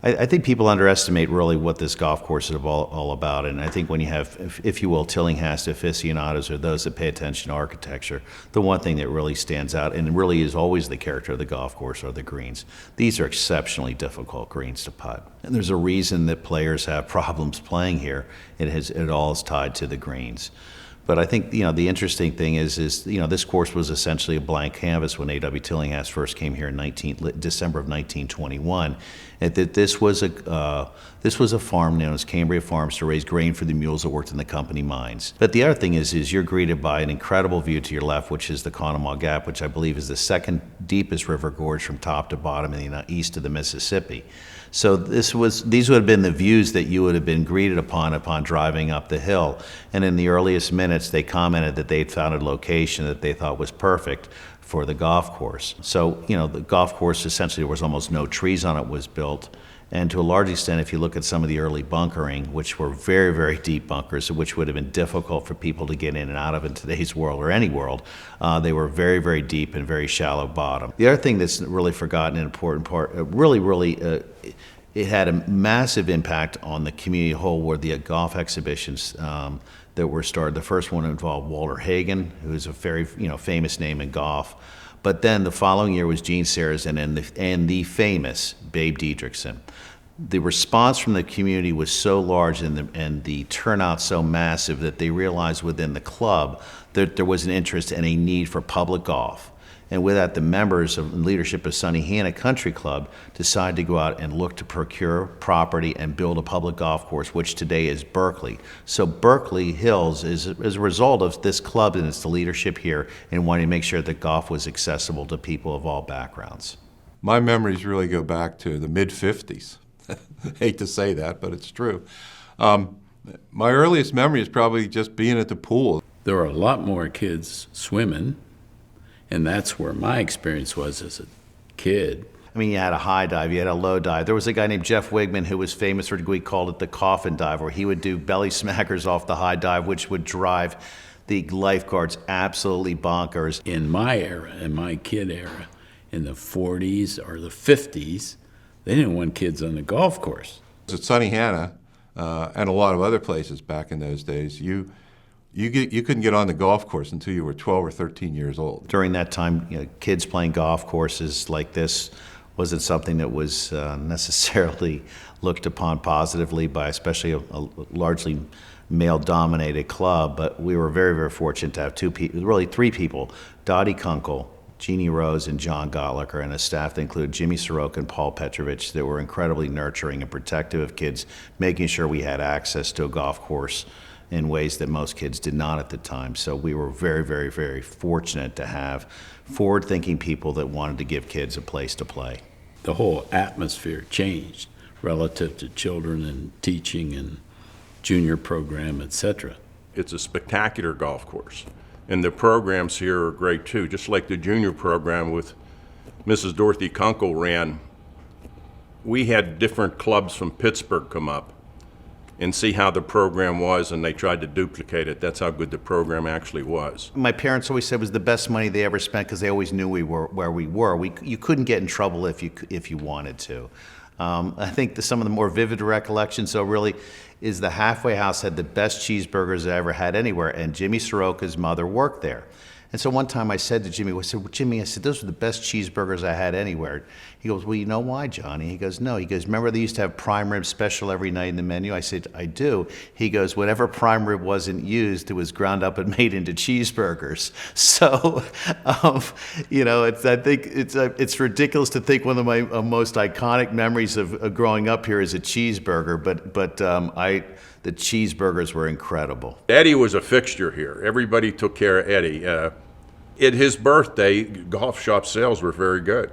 I think people underestimate really what this golf course is all about. And I think when you have, if you will, Tillinghast aficionados or those that pay attention to architecture, the one thing that really stands out and really is always the character of the golf course are the greens. These are exceptionally difficult greens to putt. And there's a reason that players have problems playing here. It all is tied to the greens. But I think, the interesting thing is this course was essentially a blank canvas when A.W. Tillinghast first came here in December of 1921. And that this was a farm known as Cambria Farms to raise grain for the mules that worked in the company mines. But the other thing is you're greeted by an incredible view to your left, which is the Conemaugh Gap, which I believe is the second deepest river gorge from top to bottom in the east of the Mississippi. So these would have been the views that you would have been greeted upon driving up the hill. And in the earliest minutes, they commented that they'd found a location that they thought was perfect for the golf course. So, the golf course, essentially, there was almost no trees on it, was built. And to a large extent, if you look at some of the early bunkering, which were very, very deep bunkers, which would have been difficult for people to get in and out of in today's world or any world, they were very, very deep and very shallow bottom. The other thing that's really forgotten, an important part, it had a massive impact on the community whole, where the golf exhibitions that were started. The first one involved Walter Hagen, who is a very famous name in golf. But then the following year was Gene Sarazen and the famous Babe Diedrichson. The response from the community was so large and the turnout so massive that they realized within the club that there was an interest and a need for public golf. And with that, the members of leadership of Sunnehanna Country Club decided to go out and look to procure property and build a public golf course, which today is Berkeley. So Berkeley Hills is a result of this club and its leadership here in wanting to make sure that golf was accessible to people of all backgrounds. My memories really go back to the mid-'50s. Hate to say that, but it's true. My earliest memory is probably just being at the pool. There were a lot more kids swimming, and that's where my experience was as a kid. I mean, you had a high dive, you had a low dive. There was a guy named Jeff Wigman who was famous for, we called it the coffin dive, where he would do belly smackers off the high dive, which would drive the lifeguards absolutely bonkers. In my era, in my kid era, in the 40s or the 50s, they didn't want kids on the golf course. At Sunnehanna and a lot of other places back in those days, you couldn't get on the golf course until you were 12 or 13 years old. During that time, kids playing golf courses like this wasn't something that was necessarily looked upon positively by especially a largely male-dominated club. But we were very, very fortunate to have three people, Dottie Kunkel, Jeannie Rose, and John Gottlicker, and a staff that included Jimmy Soroka and Paul Petrovich, that were incredibly nurturing and protective of kids, making sure we had access to a golf course in ways that most kids did not at the time. So we were very, very, very fortunate to have forward-thinking people that wanted to give kids a place to play. The whole atmosphere changed relative to children and teaching and junior program, etc. It's a spectacular golf course, and the programs here are great too. Just like the junior program with Mrs. Dorothy Kunkel ran, we had different clubs from Pittsburgh come up and see how the program was, and they tried to duplicate it. That's how good the program actually was. My parents always said it was the best money they ever spent because they always knew we were where we were. You couldn't get in trouble if you wanted to. I think some of the more vivid recollections, though, really is the Halfway House had the best cheeseburgers I ever had anywhere, and Jimmy Soroka's mother worked there. And so one time I said to Jimmy, I said, those were the best cheeseburgers I had anywhere. He goes, well, you know why, Johnny? He goes, no. He goes, remember they used to have prime rib special every night in the menu? I said, I do. He goes, whatever prime rib wasn't used, it was ground up and made into cheeseburgers. So, I think it's ridiculous to think one of my most iconic memories of growing up here is a cheeseburger, but the cheeseburgers were incredible. Eddie was a fixture here. Everybody took care of Eddie. At his birthday, golf shop sales were very good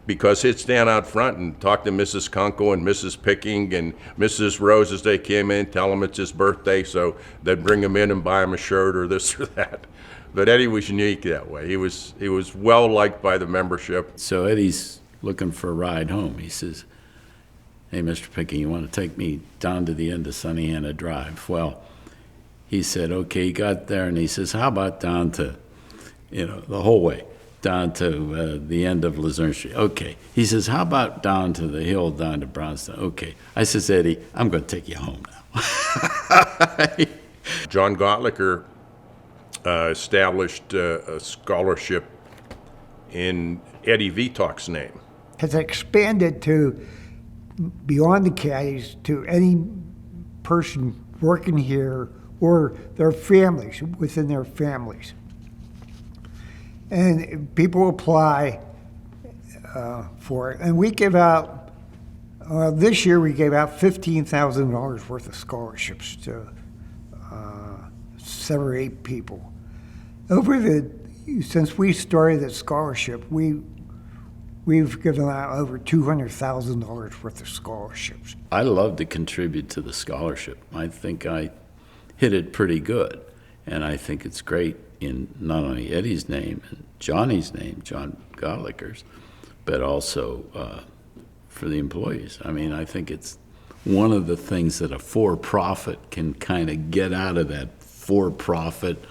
because he'd stand out front and talk to Mrs. Kunkel and Mrs. Picking and Mrs. Rose as they came in, tell him it's his birthday, so they'd bring him in and buy him a shirt or this or that. But Eddie was unique that way. He was well liked by the membership. So Eddie's looking for a ride home. He says, hey, Mr. Picking, you want to take me down to the end of Sunnehanna Drive? Well, he said, okay. He got there and he says, how about down to, the whole way, down to the end of Luzerne Street. Okay. He says, how about down to the hill, down to Brownstown? Okay. I says, Eddie, I'm going to take you home now. John Gottlicher established a scholarship in Eddie Vitok's name. Has expanded to beyond the caddies to any person working here or their families, within their families. And people apply for it. And we give out, this year we gave out $15,000 worth of scholarships to 7 or 8 people. Since we started the scholarship, we've given out over $200,000 worth of scholarships. I love to contribute to the scholarship. I think I hit it pretty good. And I think it's great in not only Eddie's name and Johnny's name, John Gottlicher's, but also for the employees. I mean, I think it's one of the things that a for-profit can kind of get out of that for-profit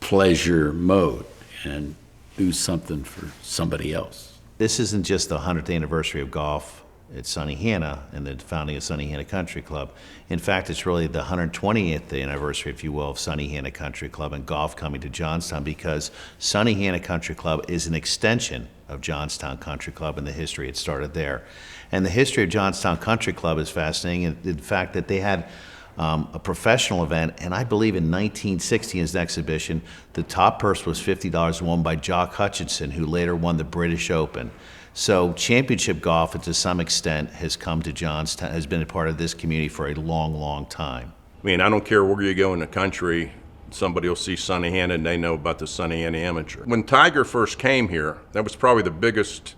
pleasure mode and do something for somebody else. This isn't just the 100th anniversary of golf at Sunnehanna and the founding of Sunnehanna Country Club. In fact, it's really the 120th anniversary, if you will, of Sunnehanna Country Club and golf coming to Johnstown, because Sunnehanna Country Club is an extension of Johnstown Country Club and the history it started there. And the history of Johnstown Country Club is fascinating in the fact that they had a professional event, and I believe in 1960 his exhibition, the top purse was $50 won by Jock Hutchinson, who later won the British Open. So championship golf, to some extent, has come to Johnstown, has been a part of this community for a long, long time. I mean, I don't care where you go in the country, somebody will see Sunnehanna and they know about the Sunnehanna Amateur. When Tiger first came here, that was probably the biggest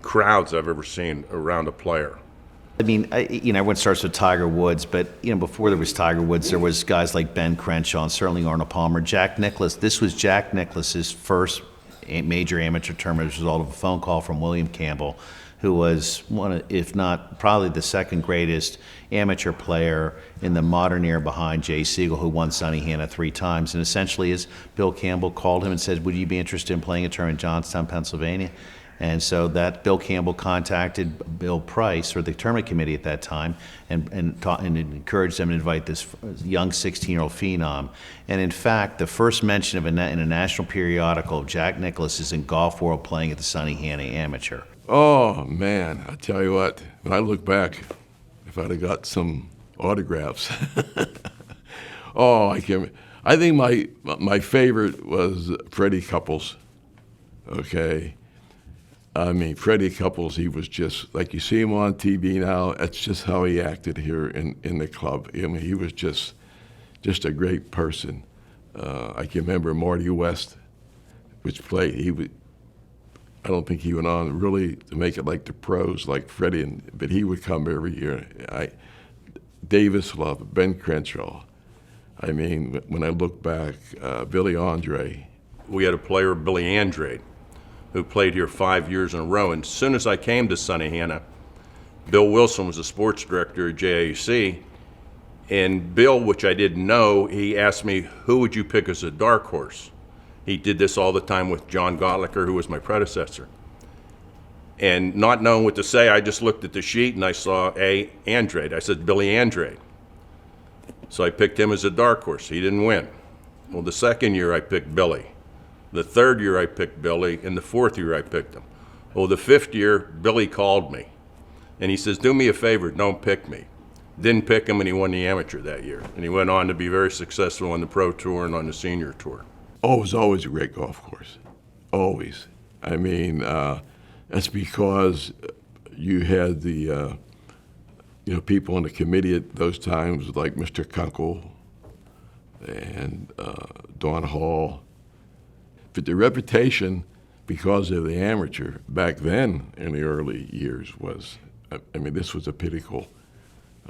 crowds I've ever seen around a player. I mean, everyone starts with Tiger Woods, but, before there was Tiger Woods, there was guys like Ben Crenshaw and certainly Arnold Palmer. Jack Nicklaus, this was Jack Nicklaus's first major amateur tournament as a result of a phone call from William Campbell, who was one of, if not probably the second greatest amateur player in the modern era behind Jay Siegel, who won Sunnehanna 3 times. And essentially, as Bill Campbell called him and said, would you be interested in playing a tournament in Johnstown, Pennsylvania? And so that Bill Campbell contacted Bill Price, or the tournament committee at that time, and encouraged them to invite this young 16-year-old phenom. And in fact, the first mention of in a national periodical of Jack Nicklaus is in Golf World playing at the Sunnehanna Amateur. Oh, man, I tell you what, when I look back, if I'd have got some autographs. I think my favorite was Freddie Couples, okay? I mean, Freddie Couples, he was just, like you see him on TV now, that's just how he acted here in the club. I mean, he was just a great person. I can remember Marty West, which played, I don't think he went on really to make it like the pros, like Freddie, but he would come every year. Davis Love, Ben Crenshaw. I mean, when I look back, Billy Andre. We had a player, Billy Andrade, who played here 5 years in a row. And as soon as I came to Sunnehanna, Bill Wilson was the sports director at JAC. And Bill, which I didn't know, he asked me, who would you pick as a dark horse? He did this all the time with John Gottlicher, who was my predecessor. And not knowing what to say, I just looked at the sheet and I saw Andrade. I said, Billy Andrade. So I picked him as a dark horse. He didn't win. Well, the second year I picked Billy. The third year I picked Billy, and the fourth year I picked him. Well, the 5th year, Billy called me, and he says, do me a favor, don't pick me. Didn't pick him, and he won the amateur that year. And he went on to be very successful on the pro tour and on the senior tour. Oh, it was always a great golf course, always. I mean, that's because you had the, people on the committee at those times, like Mr. Kunkel and Don Hall. But the reputation, because of the amateur back then in the early years was, this was a pinnacle,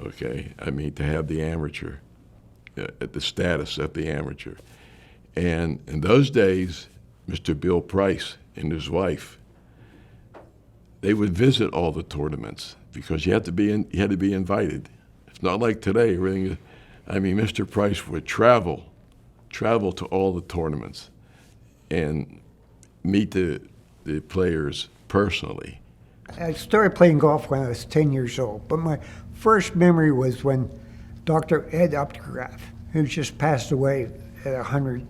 okay? To have the amateur, the status of the amateur. And in those days, Mr. Bill Price and his wife, they would visit all the tournaments because you had to be invited. It's not like today. Mr. Price would travel to all the tournaments. And meet the players personally. I started playing golf when I was 10 years old, but my first memory was when Dr. Ed Updegraff, who just passed away at 100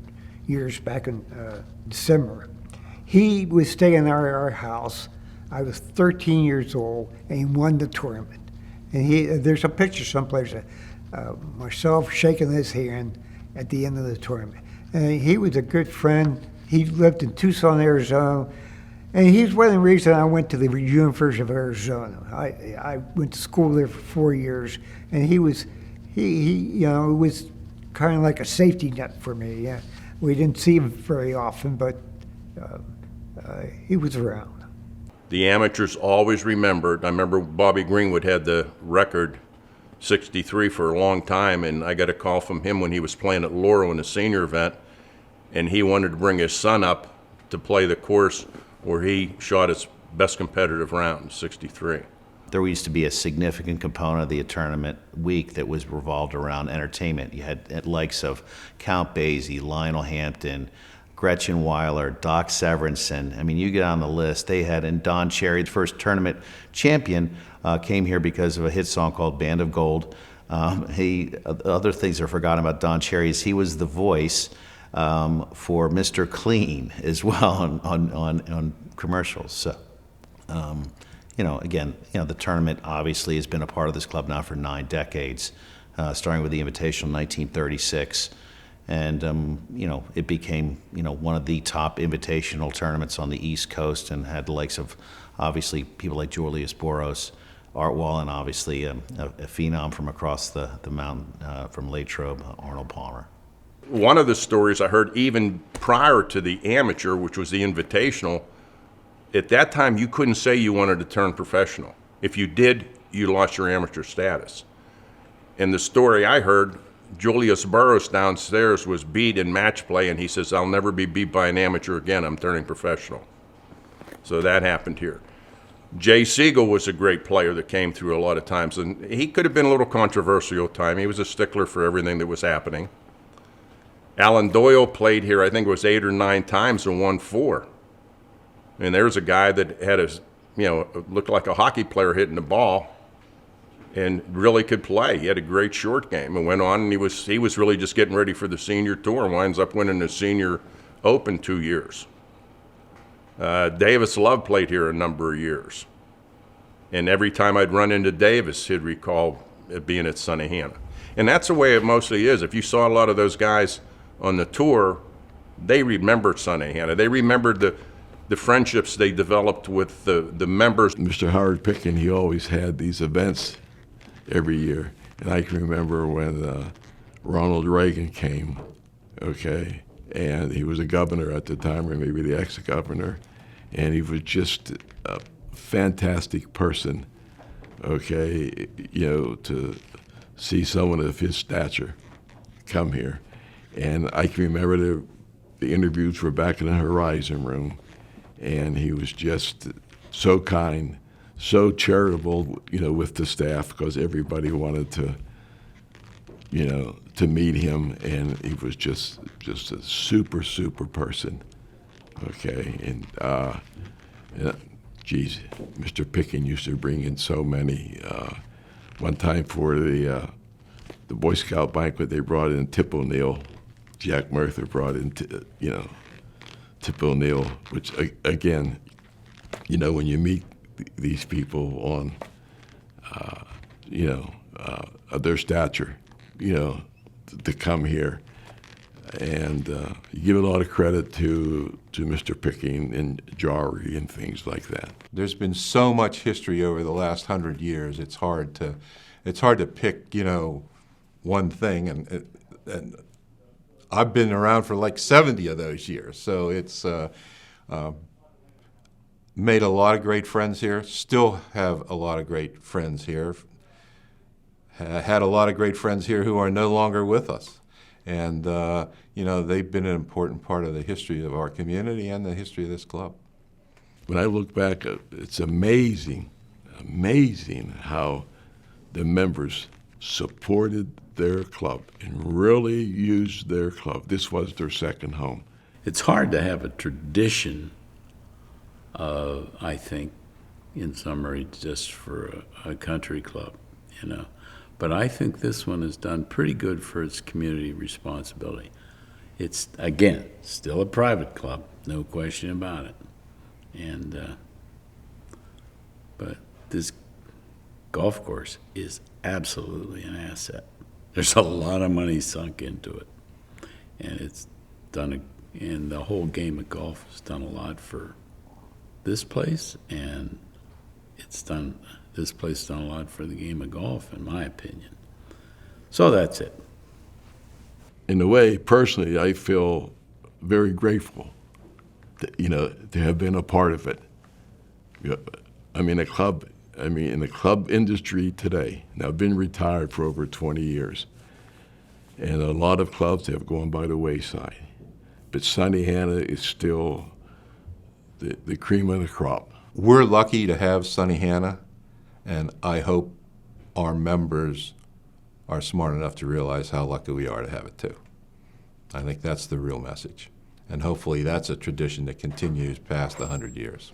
years back in December, he was staying at our house. I was 13 years old, and he won the tournament. And there's a picture someplace of myself shaking his hand at the end of the tournament. And he was a good friend. He lived in Tucson, Arizona. And he's one of the reasons I went to the University of Arizona. I went to school there for 4 years, and he was kind of like a safety net for me. Yeah. We didn't see him very often, but he was around. The amateurs always remembered. I remember Bobby Greenwood had the record, 63, for a long time, and I got a call from him when he was playing at Laurel in a senior event, and he wanted to bring his son up to play the course where he shot his best competitive round, 63. There used to be a significant component of the tournament week that was revolved around entertainment. You had likes of Count Basie, Lionel Hampton, Gretchen Weiler, Doc Severinsen. I mean, you get on the list. They had, and Don Cherry, the first tournament champion, came here because of a hit song called Band of Gold. Other things are forgotten about Don Cherry is he was the voice for Mr. Clean as well on commercials. So, again, the tournament obviously has been a part of this club now for 9 decades, starting with the Invitational in 1936. And, it became, one of the top invitational tournaments on the East Coast and had the likes of, obviously, people like Julius Boros, Art Wall, and obviously a phenom from across the mountain from Latrobe, Arnold Palmer. One of the stories I heard even prior to the amateur, which was the invitational, at that time you couldn't say you wanted to turn professional. If you did, you lost your amateur status. And the story I heard, Julius Burroughs downstairs was beat in match play, and he says, "I'll never be beat by an amateur again. I'm turning professional." So that happened here. Jay Siegel was a great player that came through a lot of times, and he could have been a little controversial at times. He was a stickler for everything that was happening. Alan Doyle played here, I think it was 8 or 9 times and won 4. And there's a guy that had looked like a hockey player hitting the ball and really could play. He had a great short game and went on, and he was really just getting ready for the senior tour and winds up winning the senior open 2 years. Davis Love played here a number of years. And every time I'd run into Davis, he'd recall it being at Sunnehanna. And that's the way it mostly is. If you saw a lot of those guys on the tour, they remembered Sunnehanna. They remembered the friendships they developed with the members. Mr. Howard Pickin, he always had these events every year. And I can remember when Ronald Reagan came, okay, and he was a governor at the time, or maybe the ex-governor, and he was just a fantastic person, okay, to see someone of his stature come here. And I can remember the interviews were back in the Horizon Room, and he was just so kind, so charitable, with the staff, because everybody wanted to meet him, and he was just a super, super person, okay? And, geez, Mr. Pickin used to bring in so many. One time for the Boy Scout banquet, they brought in Tip O'Neill. Jack Murtha brought in, Tip O'Neill, which, again, when you meet these people on, of their stature, to come here. And you give a lot of credit to Mr. Picking and Jari and things like that. There's been so much history over the last 100 years. It's hard to pick, one thing. And I've been around for like 70 of those years. So it's made a lot of great friends here. Still have a lot of great friends here. Had a lot of great friends here who are no longer with us. And, they've been an important part of the history of our community and the history of this club. When I look back, it's amazing how the members supported their club and really used their club. This was their second home. It's hard to have a tradition I think, in summary, just for a country club, you know. But I think this one has done pretty good for its community responsibility. It's, again, still a private club, no question about it. And, but this golf course is absolutely an asset. There's a lot of money sunk into it. And it's done, and the whole game of golf has done a lot for this place, and this place has done a lot for the game of golf, in my opinion. So that's it. In a way, personally, I feel very grateful, to have been a part of it. In the club industry today, and I've been retired for over 20 years, and a lot of clubs have gone by the wayside. But Sunnehanna is still the cream of the crop. We're lucky to have Sunnehanna, and I hope our members are smart enough to realize how lucky we are to have it too. I think that's the real message. And hopefully that's a tradition that continues past 100 years.